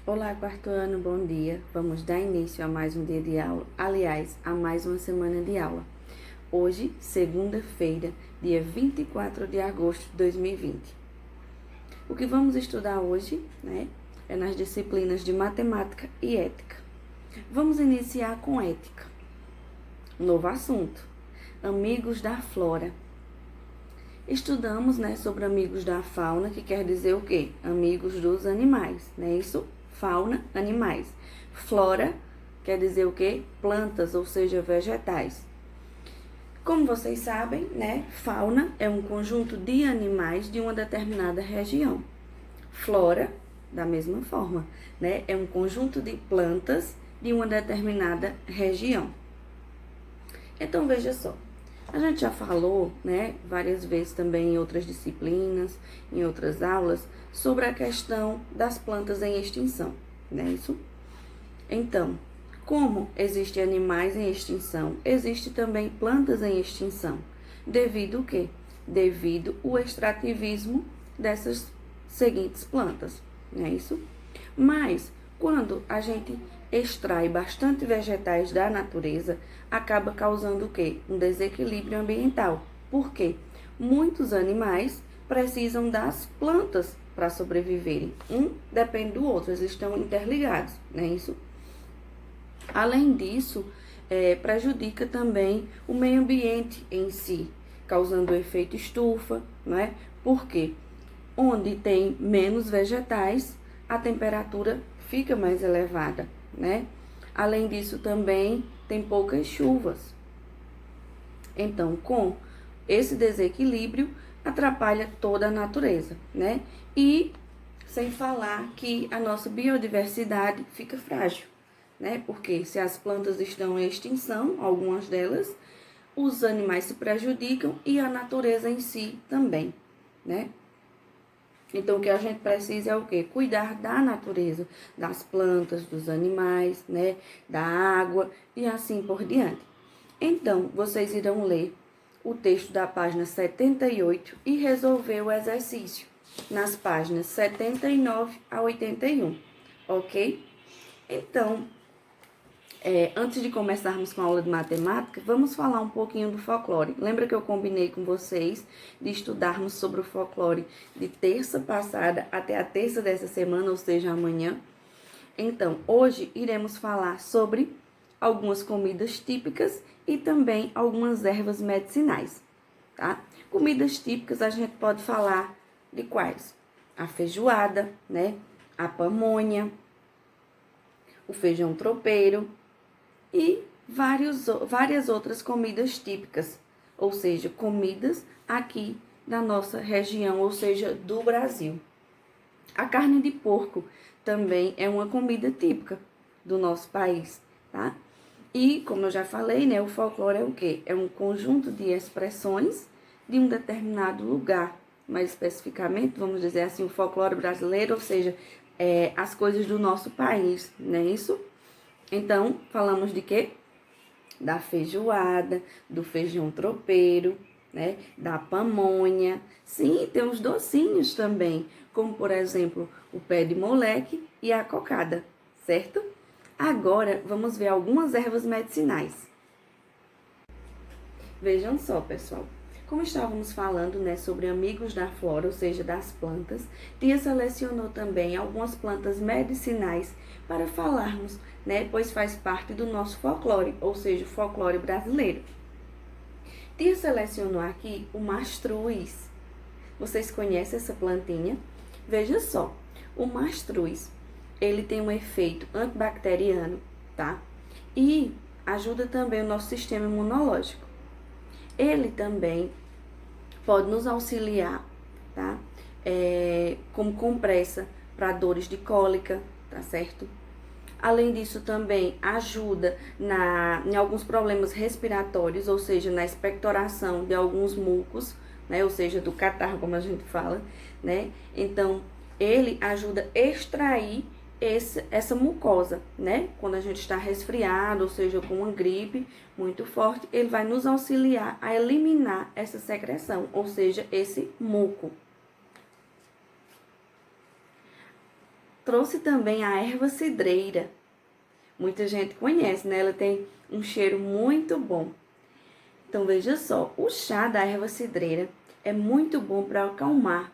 Olá, quarto ano, bom dia. Vamos dar início a mais um dia de aula, aliás, a mais uma semana de aula. Hoje, segunda-feira, dia 24 de agosto de 2020. O que vamos estudar hoje, é nas disciplinas de matemática e ética. Vamos iniciar com ética. Novo assunto: amigos da flora. Estudamos, sobre amigos da fauna, que quer dizer o quê? Amigos dos animais, não é isso? Fauna, animais. Flora quer dizer o quê? Plantas, ou seja, vegetais. Como vocês sabem, fauna é um conjunto de animais de uma determinada região. Flora, da mesma forma, é um conjunto de plantas de uma determinada região. Então, veja só. A gente já falou, várias vezes também em outras disciplinas, em outras aulas, sobre a questão das plantas em extinção, não é isso? Então, como existem animais em extinção, existe também plantas em extinção. Devido o quê? Devido o extrativismo dessas seguintes plantas, não é isso? Mas, quando a gente extrai bastante vegetais da natureza, acaba causando o quê? Um desequilíbrio ambiental. Por quê? Muitos animais precisam das plantas para sobreviverem. Um depende do outro, eles estão interligados, não é isso? Além disso, prejudica também o meio ambiente em si, causando o efeito estufa, não é? Por quê? Onde tem menos vegetais, a temperatura fica mais elevada, né? Além disso, também tem poucas chuvas. Então, com esse desequilíbrio, atrapalha toda a natureza, né? E sem falar que a nossa biodiversidade fica frágil, né? Porque se as plantas estão em extinção, algumas delas, os animais se prejudicam e a natureza em si também, né? Então, o que a gente precisa é o quê? Cuidar da natureza, das plantas, dos animais, da água e assim por diante. Então, vocês irão ler o texto da página 78 e resolver o exercício nas páginas 79 a 81, ok? Então, antes de começarmos com a aula de matemática, vamos falar um pouquinho do folclore. Lembra que eu combinei com vocês de estudarmos sobre o folclore de terça passada até a terça dessa semana, ou seja, amanhã? Então, hoje iremos falar sobre algumas comidas típicas e também algumas ervas medicinais, tá? Comidas típicas a gente pode falar de quais? A feijoada, a pamonha, o feijão tropeiro, e várias outras comidas típicas, ou seja, comidas aqui da nossa região, ou seja, do Brasil. A carne de porco também é uma comida típica do nosso país, tá? E, como eu já falei, o folclore é o quê? É um conjunto de expressões de um determinado lugar. Mais especificamente, vamos dizer assim, o folclore brasileiro, ou seja, as coisas do nosso país, não é isso? Então, falamos de quê? Da feijoada, do feijão tropeiro, da pamonha. Sim, tem os docinhos também, como, por exemplo, o pé de moleque e a cocada, certo? Agora, vamos ver algumas ervas medicinais. Vejam só, pessoal. Como estávamos falando, sobre amigos da flora, ou seja, das plantas, Tia selecionou também algumas plantas medicinais para falarmos, pois faz parte do nosso folclore, ou seja, o folclore brasileiro. Tia selecionou aqui o mastruz. Vocês conhecem essa plantinha? Veja só, o mastruz, ele tem um efeito antibacteriano, tá? E ajuda também o nosso sistema imunológico. Ele também pode nos auxiliar, tá? Como compressa para dores de cólica, tá certo? Além disso, também ajuda em alguns problemas respiratórios, ou seja, na expectoração de alguns mucos, ou seja, do catarro, como a gente fala, Então, ele ajuda a extrair essa mucosa, Quando a gente está resfriado, ou seja, com uma gripe muito forte, ele vai nos auxiliar a eliminar essa secreção, ou seja, esse muco. Trouxe também a erva cidreira. Muita gente conhece, né? Ela tem um cheiro muito bom. Então, veja só, o chá da erva cidreira é muito bom para acalmar,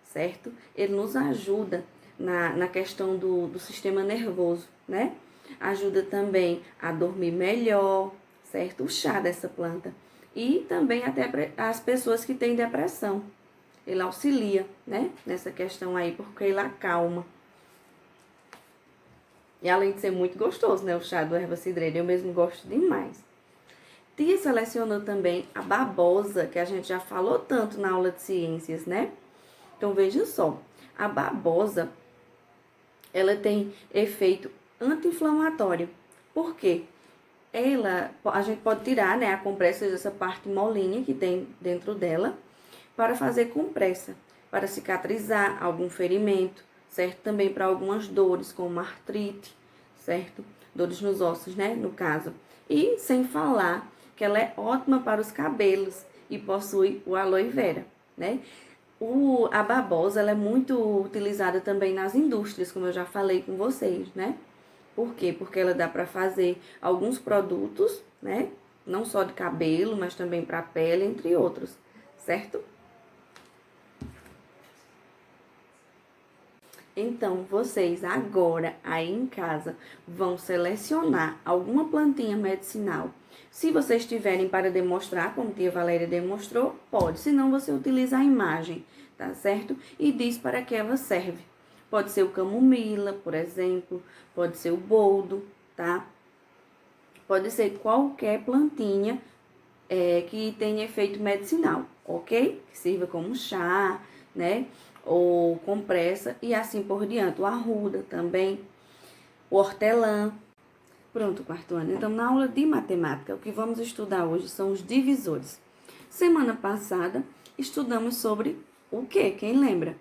certo? Ele nos ajuda na questão do sistema nervoso, né? Ajuda também a dormir melhor, certo? O chá dessa planta. E também até as pessoas que têm depressão. Ele auxilia, né? Nessa questão aí, porque ele acalma. E além de ser muito gostoso, né? O chá do erva cidreira, eu mesmo gosto demais. Tia selecionou também a babosa, que a gente já falou tanto na aula de ciências, né? Então, veja só. A babosa, ela tem efeito anti-inflamatório. Por quê? A gente pode tirar, né, a compressa dessa parte molinha que tem dentro dela, para fazer compressa, para cicatrizar algum ferimento, certo? Também para algumas dores, como artrite, certo? Dores nos ossos, né, no caso. E sem falar que ela é ótima para os cabelos e possui o aloe vera, né? A babosa, ela é muito utilizada também nas indústrias, como eu já falei com vocês, né? Por quê? Porque ela dá para fazer alguns produtos, né? Não só de cabelo, mas também para pele, entre outros, certo? Então, vocês agora, aí em casa, vão selecionar alguma plantinha medicinal. Se vocês tiverem para demonstrar, como tia Valéria demonstrou, pode. Senão, você utiliza a imagem, tá certo? E diz para que ela serve. Pode ser o camomila, por exemplo. Pode ser o boldo, tá? Pode ser qualquer plantinha que tenha efeito medicinal, ok? Que sirva como chá, né? Ou compressa e assim por diante. O arruda também, o hortelã. Pronto, quarto ano. Então, na aula de matemática, o que vamos estudar hoje são os divisores. Semana passada, estudamos sobre o quê? Quem lembra?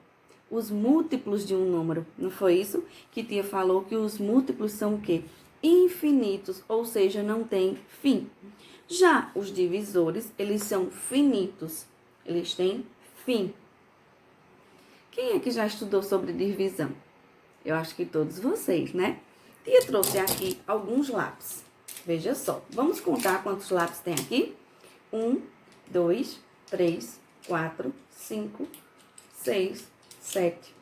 Os múltiplos de um número. Não foi isso? Que tia falou que os múltiplos são o quê? Infinitos, ou seja, não tem fim. Já os divisores, eles são finitos. Eles têm fim. Quem é que já estudou sobre divisão? Eu acho que todos vocês, né? Tia trouxe aqui alguns lápis. Veja só. Vamos contar quantos lápis tem aqui? 1, 2, 3, 4, 5, 6, 7,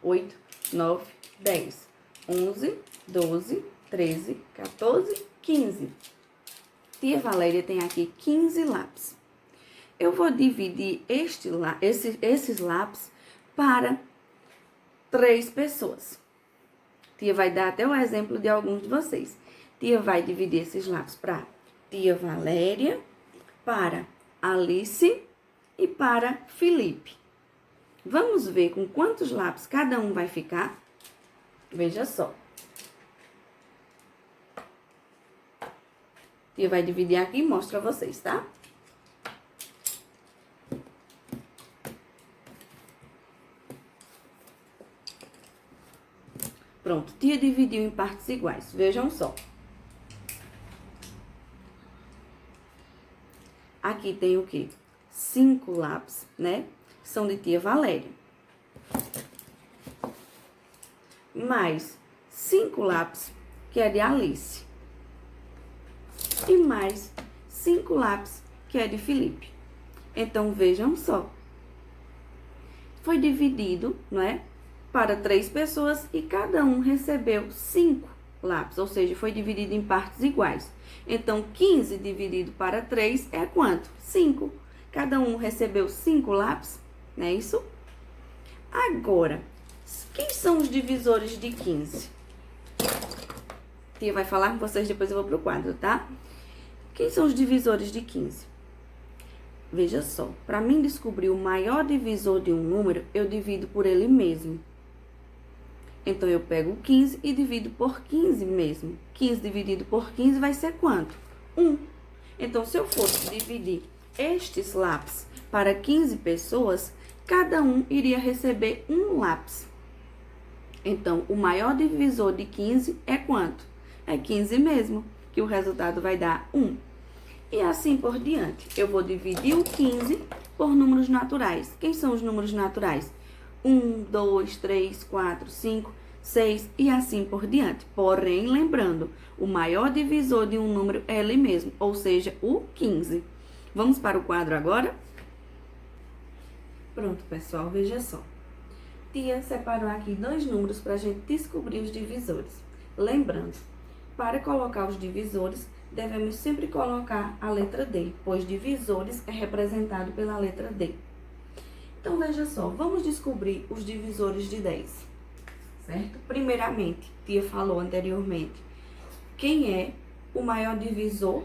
8, 9, 10, 11, 12, 13, 14, 15. Tia Valéria tem aqui 15 lápis. Eu vou dividir esses lápis para 3 pessoas. Tia vai dar até o exemplo de alguns de vocês. Tia vai dividir esses lápis para tia Valéria, para Alice e para Felipe. Vamos ver com quantos lápis cada um vai ficar? Veja só. Tia vai dividir aqui e mostra a vocês, tá? Pronto, tia dividiu em partes iguais. Vejam só. Aqui tem o quê? 5 lápis, né? São de tia Valéria. Mais 5 lápis, que é de Alice. E mais 5 lápis, que é de Felipe. Então, vejam só. Foi dividido, não é? Para 3 pessoas e cada um recebeu 5 lápis, ou seja, foi dividido em partes iguais. Então, 15 dividido para 3 é quanto? 5. Cada um recebeu 5 lápis, não é isso? Agora, quem são os divisores de 15? Tia vai falar com vocês, depois eu vou pro quadro, tá? Quem são os divisores de 15? Veja só, para mim descobrir o maior divisor de um número, eu divido por ele mesmo. Então, eu pego 15 e divido por 15 mesmo. 15 dividido por 15 vai ser quanto? 1. Então, se eu fosse dividir estes lápis para 15 pessoas, cada um iria receber um lápis. Então, o maior divisor de 15 é quanto? É 15 mesmo, que o resultado vai dar 1. E assim por diante. Eu vou dividir o 15 por números naturais. Quem são os números naturais? 1, 2, 3, 4, 5, 6 e assim por diante. Porém, lembrando, o maior divisor de um número é ele mesmo, ou seja, o 15. Vamos para o quadro agora? Pronto, pessoal, veja só. Tia separou aqui dois números para a gente descobrir os divisores. Lembrando, para colocar os divisores, devemos sempre colocar a letra D, pois divisores é representado pela letra D. Então, veja só, vamos descobrir os divisores de 10, certo? Primeiramente, tia falou anteriormente, quem é o maior divisor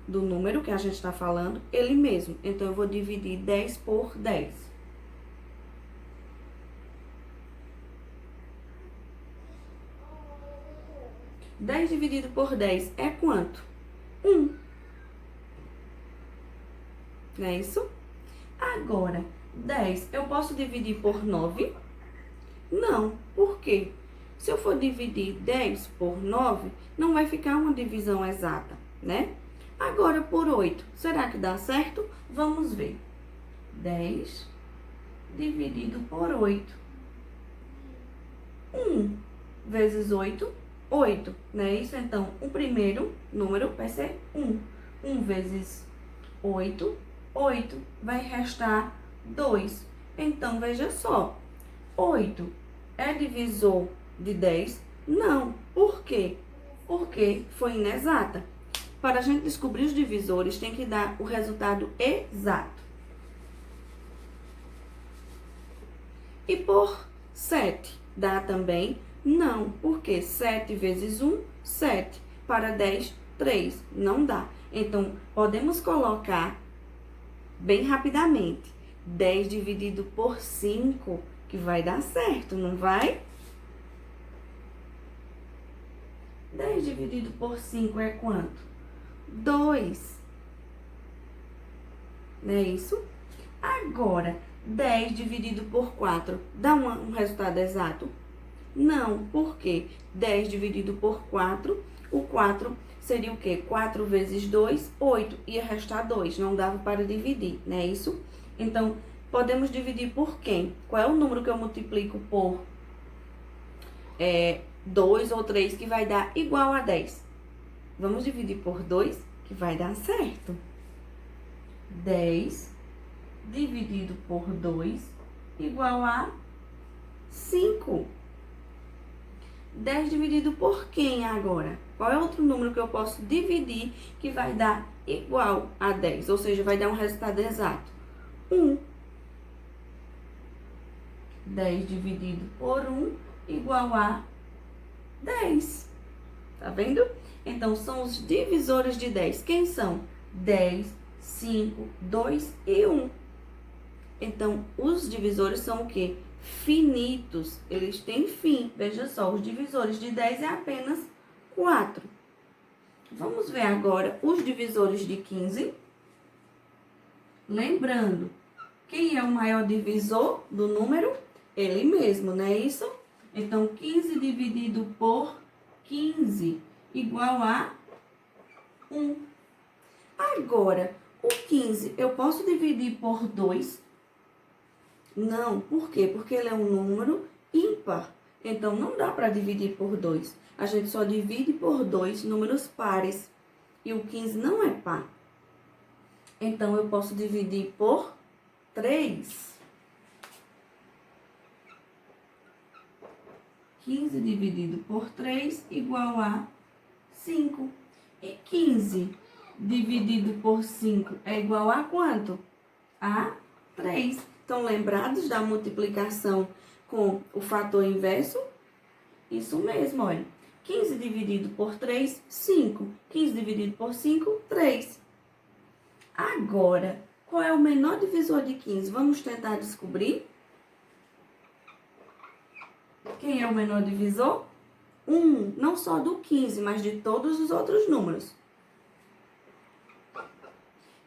do número que a gente está falando? Ele mesmo. Então, eu vou dividir 10 por 10. 10 dividido por 10 é quanto? 1. Não é isso? Agora, 10 eu posso dividir por 9? Não. Por quê? Se eu for dividir 10 por 9, não vai ficar uma divisão exata, né? Agora, por 8, será que dá certo? Vamos ver. 10 dividido por 8. 1 vezes 8, 8, não é isso? Então, o primeiro número vai ser 1. 1 vezes 8, 8. Vai restar 2. Então, veja só. 8 é divisor de 10? Não. Por quê? Porque foi inexata. Para a gente descobrir os divisores, tem que dar o resultado exato. E por 7, dá também? Não, porque 7 vezes 1, 7. Para 10, 3. Não dá. Então, podemos colocar bem rapidamente 10 dividido por 5, que vai dar certo, não vai? 10 dividido por 5 é quanto? 2. Não é isso? Agora, 10 dividido por 4 dá um resultado exato? Não, por quê? 10 dividido por 4, o 4 seria o quê? 4 vezes 2, 8. Ia restar 2, não dava para dividir, não é isso? Então, podemos dividir por quem? Qual é o número que eu multiplico por 2 ou 3 que vai dar igual a 10? Vamos dividir por 2, que vai dar certo. 10 dividido por 2 igual a 5. 10 dividido por quem agora? Qual é outro número que eu posso dividir que vai dar igual a 10? Ou seja, vai dar um resultado exato. 1. 10 dividido por 1 igual a 10. Tá vendo? Então, são os divisores de 10. Quem são? 10, 5, 2 e 1. Então, os divisores são o quê? Finitos. Eles têm fim. Veja só, os divisores de 10 é apenas 4. Vamos ver agora os divisores de 15. Lembrando, quem é o maior divisor do número? Ele mesmo, não é isso? Então, 15 dividido por 15 igual a 1. Agora, o 15 eu posso dividir por 2? Não, por quê? Porque ele é um número ímpar. Então, não dá para dividir por 2. A gente só divide por 2 números pares. E o 15 não é par. Então, eu posso dividir por 3. 15 dividido por 3 igual a 5. E 15 dividido por 5 é igual a quanto? A 3. Estão lembrados da multiplicação com o fator inverso? Isso mesmo, olha. 15 dividido por 3, 5. 15 dividido por 5, 3. Agora, qual é o menor divisor de 15? Vamos tentar descobrir. Quem é o menor divisor? 1. Não só do 15, mas de todos os outros números.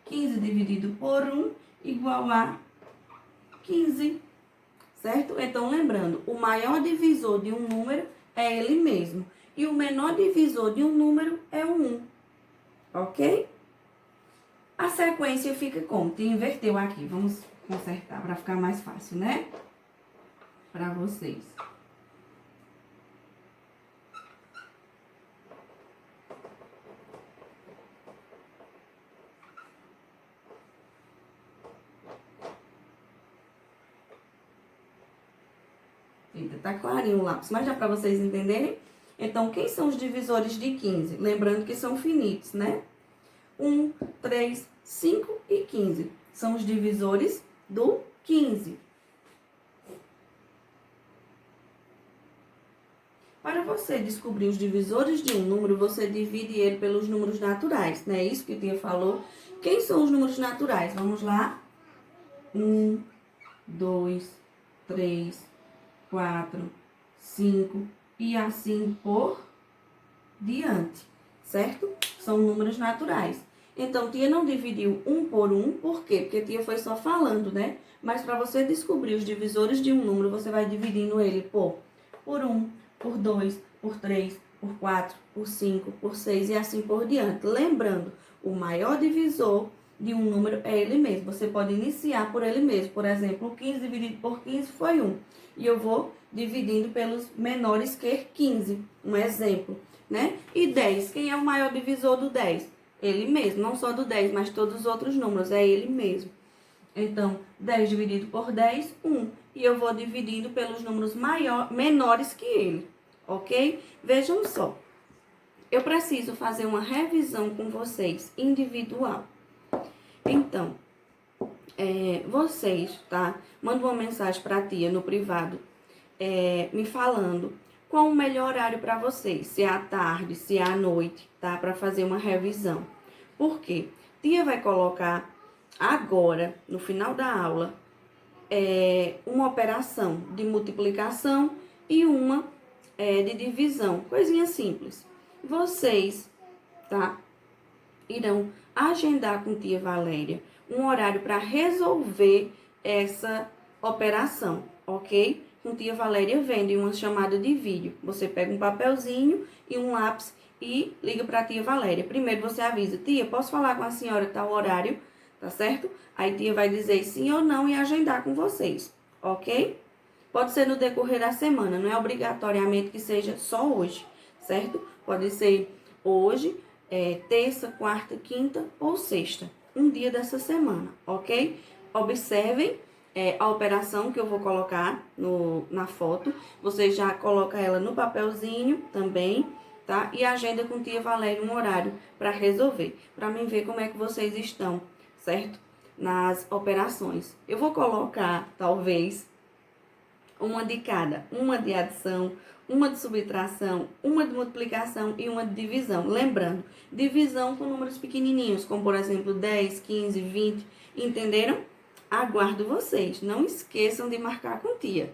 15 dividido por 1 igual a 15, certo? Então, lembrando, o maior divisor de um número é ele mesmo. E o menor divisor de um número é o 1, ok? A sequência fica como? Te inverteu aqui. Vamos consertar para ficar mais fácil, né? para vocês. Eita, tá clarinho o lápis, mas já para vocês entenderem. Então, quem são os divisores de 15? Lembrando que são finitos, né? 1, 3, 5 e 15. São os divisores do 15. Para você descobrir os divisores de um número, você divide ele pelos números naturais, não é isso que a tia falou? Quem são os números naturais? Vamos lá? 1, 2, 3, 4, 5 e assim por diante, certo? São números naturais. Então, tia não dividiu 1 por 1, por quê? Porque a tia foi só falando, né? Mas para você descobrir os divisores de um número, você vai dividindo ele por 1, por 2, por 3, por 4, por 5, por 6 e assim por diante. Lembrando, o maior divisor de um número é ele mesmo. Você pode iniciar por ele mesmo. Por exemplo, 15 dividido por 15 foi 1. E eu vou dividindo pelos menores que 15. Um exemplo, né? E 10. Quem é o maior divisor do 10? Ele mesmo. Não só do 10, mas todos os outros números. É ele mesmo. Então, 10 dividido por 10, 1. E eu vou dividindo pelos números menores que ele, ok? Vejam só. Eu preciso fazer uma revisão com vocês, individual. Então, vocês, tá? Manda uma mensagem pra tia no privado, me falando qual o melhor horário para vocês. Se é à tarde, se é à noite, tá? Para fazer uma revisão. Por quê? Tia vai colocar agora, no final da aula, uma operação de multiplicação e uma de divisão. Coisinha simples. Vocês, tá? Irão agendar com tia Valéria um horário para resolver essa operação, ok? Com tia Valéria vendo em uma chamada de vídeo. Você pega um papelzinho e um lápis e liga para tia Valéria. Primeiro você avisa, tia, posso falar com a senhora tal horário? Tá certo? Aí tia vai dizer sim ou não e agendar com vocês, ok? Pode ser no decorrer da semana, não é obrigatoriamente que seja só hoje, certo? Pode ser hoje, terça, quarta, quinta ou sexta, um dia dessa semana, ok? Observem a operação que eu vou colocar na foto, você já coloca ela no papelzinho também, tá? E agenda com tia Valéria um horário para resolver, para mim ver como é que vocês estão, certo? Nas operações. Eu vou colocar, talvez, uma de cada, uma de adição, uma de subtração, uma de multiplicação e uma de divisão. Lembrando, divisão com números pequenininhos, como por exemplo 10, 15, 20, entenderam? Aguardo vocês, não esqueçam de marcar com tia.